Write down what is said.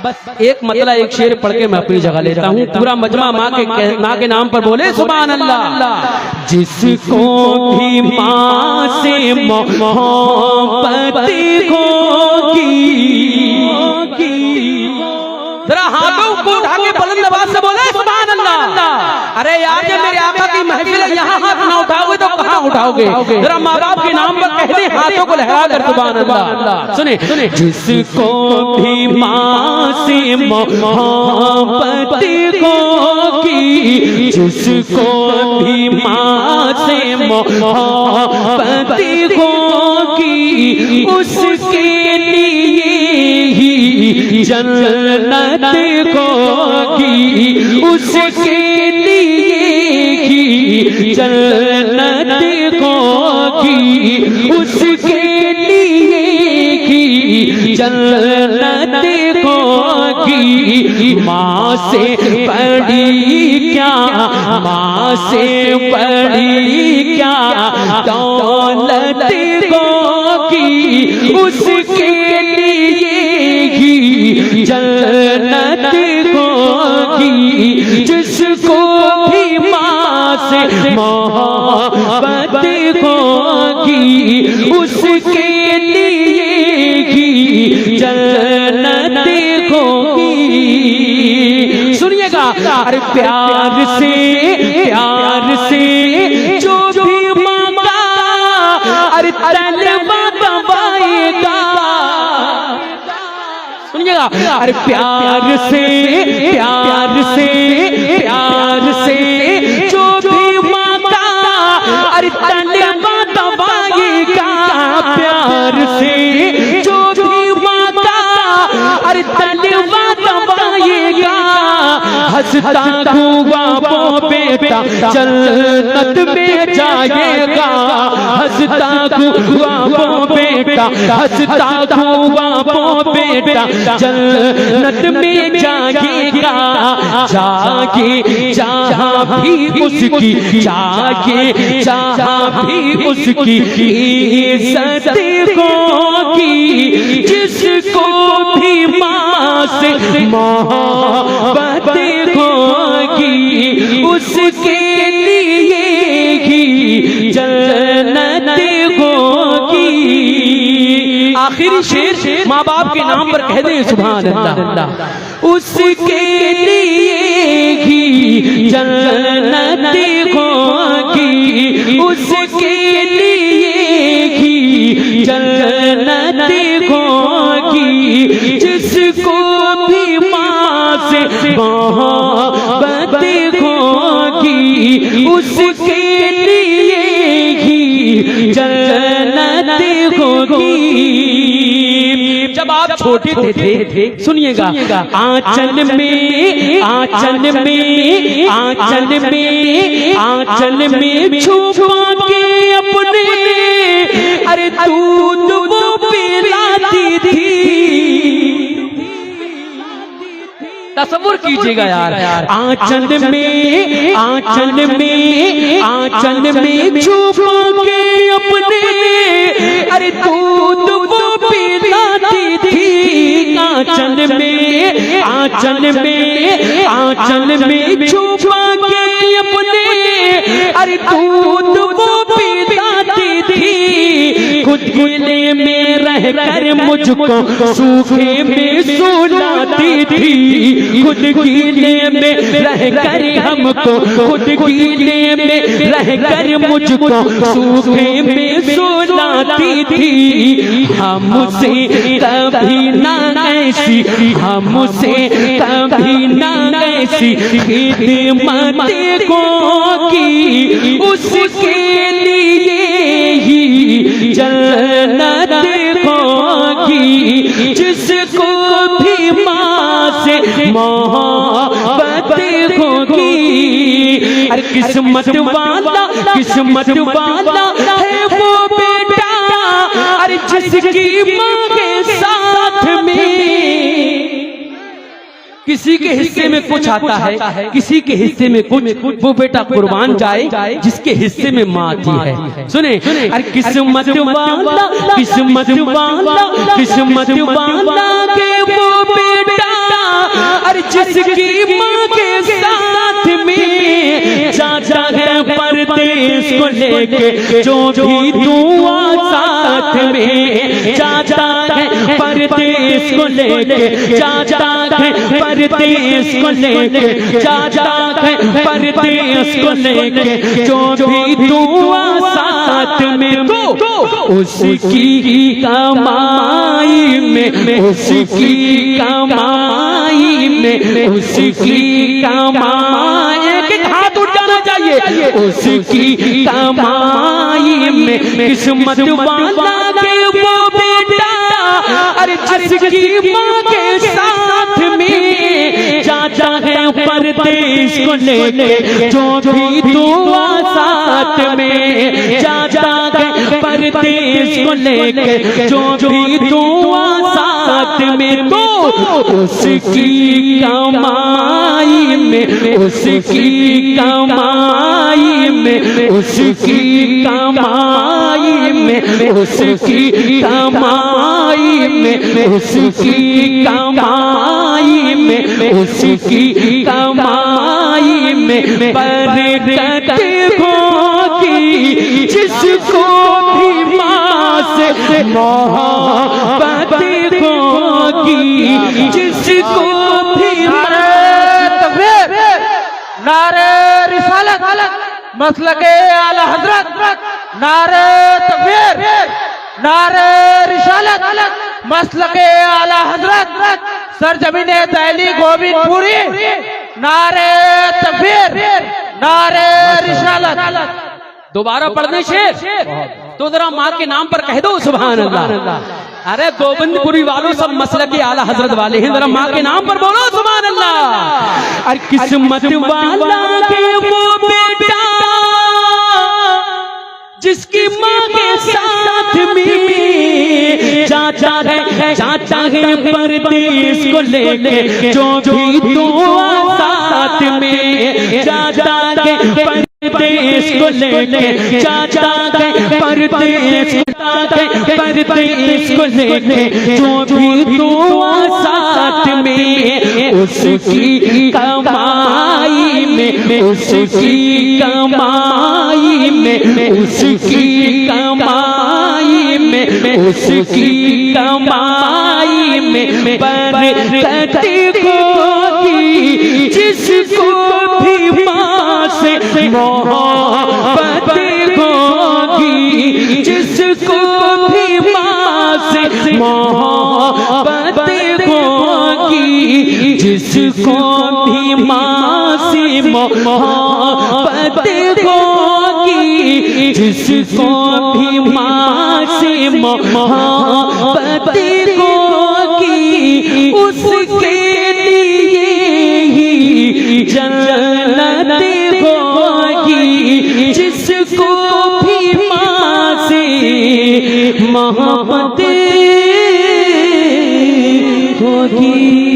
बस एक मतलब एक शेर पढ़ के मैं अपनी जगह लेता हूँ। पूरा मजमा माँ के नाम पर बोले सुभान अल्लाह। जिसको भी माँ से मोहब्बत होगी, जरा हाथों को उठा के बुलंद आवाज से बोले सुभान अल्लाह। अरे यार जब मेरे आका की महफिल है, यहाँ हाथ ना उठाओगे तो कहाँ उठाओगे? जरा माँ बाप के नाम पर कह दे, हाथों को लहरा कर सुभान अल्लाह। सुने सुने, जिसको भी माँ से मोहब्बत होगी, जिसको भी माँ से मोहब्बत होगी, उसके लिए ही जन्नत होगी, उसके लिए ही जन्नत होगी, उसके लिए ही जन्नत होगी। माँ से बड़ी क्या, माँ से बड़ी क्या दौलत होगी, उसके लिए ही जन्नत होगी। जिसको भी माँ से मोहब्बत होगी, उसके लिए ही जन्नत होगी। सुनिएगा, अरे प्यार से जो भी मांगा, अरे तलवा दबाएगा। सुनिएगा, अरे प्यार से जो भी मांगा, अरे तलवा दबाएगा। प्यार से जो भी मांगा, अरे तलवा दबाएगा। हंसता हुआ वो बेटा जन्नत में जाएगा, हंसता हुआ वो बेटा, हंसता हुआ वो बेटा जन्नत में जाएगा। जागे जहाँ भी उसकी, जागे जहाँ भी उसकी इज्जत होगी। जिसको भी माँ से मोहब्बत होगी, उसके लिए ही जन्नत होगी। आखिरी शेर माँ बाप के नाम पर कह दे सुभान अल्लाह। उसके लिए ही जन्नत होगी, उसके लिए ही जन्नत होगी। जिसको भी माँ से मोहब्बत होगी, उसके लिए ही जन्नत होगी। जब आप छोटे थे, सुनिएगा, आंचल में छुपा के अपने, अरे दूध वो पिलाती थी। तसव्वुर कीजिएगा यार, आंचल में छुपा के अपने, अरे दूध वो पिलाती थी। आंचल में छुपा के अपने, अरे दूध वो पिलाती थी। खुद गीले में रह कर मुझको सूखे में सुलाती थी। खुद गीले में रह कर हमको, खुद गीले में रह कर मुझको सूखे में सुलाती थी। हमसे कभी ना ऐसी, हमसे कभी ना ऐसी खिदमत होगी, उसके लिए ही जन्नत होगी। जिसको भी माँ से मोहब्बत होगी, अरे किस्मत वाला है वो बेटा, अरे जिसकी माँ के साथ में किसी के हिस्से में कुछ आता है, किसी के हिस्से में कुछ, वो बेटा कुर्बान जाए जिसके हिस्से में माँ आती है। सुने, अरे किस्मत वाला के वो बेटा, जिसकी माँ के साथ में जाता है परदेश को लेके, जो भी दुआ साथ में जाता है परदेश को लेके, जाता है परदेश को लेके, जाता है परदेश को लेके, जो भी दुआ साथ में को उसकी कमाई में, उसकी कमाई में, उसकी कमाई, एक हाथ उठ जाना चाहिए, उसकी कमाई में किस्मत वाला के वो बेटा, अरे जिसकी माँ के साथ में जाता है परदेश को लेके, जो भी दुआ साथ में जाता है परदेश को लेके, जो भी दुआ साथ में तो उसकी कमाई में, उसकी कमाई में, उसकी कमाई में, उसकी कमाई में, उसकी कमाई में, उसकी कमाई में बरकत होगी, जिसको भी माँ से मोहब्बत होगी, जिसको भी नारे रिसालत मसलके आला हजरत, नारे तकबीर, नारे रिसालत मसलके आला हजरत, सरजमीने दहली गोविंदपुरी, नारे तकबीर, नारे रिसालत। दोबारा पढ़ने शेर तो जरा माँ के नाम पर कह दो सुभान अल्लाह। अरे गोविंदपुरी वालों सब मसलक आला हजरत वाले हैं, जरा माँ के नाम पर बोलो सुभान अल्लाह। अरे किस्मत वाला के वो बेटा, जिसकी माँ के साथ में जाता है परदेश को लेके, जो भी दुआ साथ में जाता है परदेश को लेके, जाता है परदेश को लेके, जो भी दुआ साथ में उसकी कमाई में, उसकी कमाई में, उसकी कमाई में, उसकी कमाई में बरकत होगी, जिसको भी माँ से मोहब्बत होगी, जिसको भी माँ से मोहब्बत होगी, जिसको भी माँ से मोहब्बत होगी, जिसको भी माँ से मोहब्बत होगी, उसके लिए ही जन्नत होगी, जिसको भी माँ से मोहब्बत होगी।